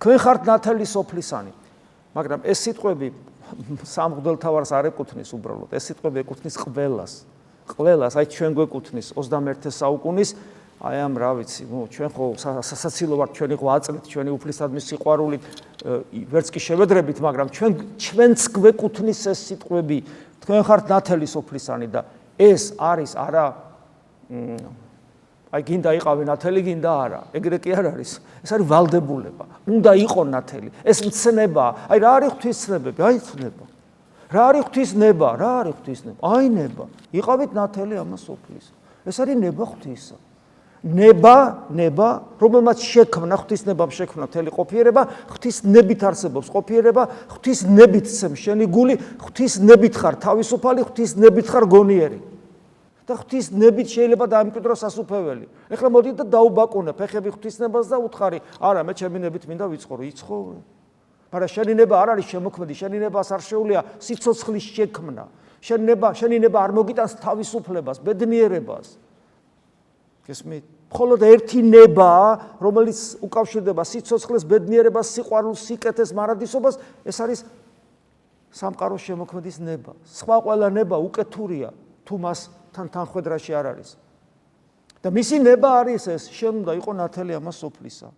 თქვენ ხართ ნათელი სოფლისანი. მაგრამ ეს სიტყვები სამ მღვდელმთავარს არ ეკუთვნის უბრალოდ. ეს სიტყვები ეკუთვნის ყველას. ყველას, აი ჩვენ გვეკუთვნის 21 საუკუნის, აი ამ რა ვიცი, ჩვენ ხო სასაცილო ვართ, ჩვენი ხო აწლით, ჩვენი უფლისადმი სიყვარულით, ვერც კი შევედრებით, მაგრამ ჩვენც გვეკუთვნის ეს სიტყვები. თქვენ ხართ ნათელი სოფლისანი და ეს არის არა აი გინდა იყავი ნათელი, გინდა არა. ეგრე კი არ არის. ეს არის ვალდებულება. უნდა იყო ნათელი. ეს მცნებაა. აი რა არის ღვთისმცნებები? აი ცნება. რა არის ღვთისნება? რა არის ღვთისნება? აი ნება. იყავით ნათელი ამას სოფლის. ეს არის ნება ღვთისა. ნება, რომელმაც შექმნა ღვთისნებამ შექმნა მთელი ყოფიერება, ღვთისნებით არსებობს ყოფიერება, ღვთისნებით ცემს შენი გული, ღვთისნებით ხარ თავისუფალი, ღვთისნებით ხარ გონიერი. და ღვთისნებით შეიძლება დაიმკვიდროს სასუფეველი. ეხლა მოდი და დაუბაკუნე ფეხები ღვთისნებას და უთხარი, არა, მე ჩემი ნებით მინდა ვიცხოვრო, იცხოვრო. მაგრამ შენი ნება არ არის შემოქმედი, შენი ნებას არ შეუძლია სიცოცხლის შექმნა. შენი ნება არ მოგიტანს თავისუფლებას, ბედნიერებას. გესმით? მხოლოდ ერთი ნება, რომელიც უკავშირდება სიცოცხლეს, ბედნიერებას, სიყვარულს, სიკეთეს, მარადისობას, ეს არის სამყაროს შემოქმედის ნება. სხვა ყველა ნება უკეთურია, თუ მას თანხვედრაში არ არის. და მისი ნება არის ეს, შენ უნდა იყო ნათელი ამას სოფლისა.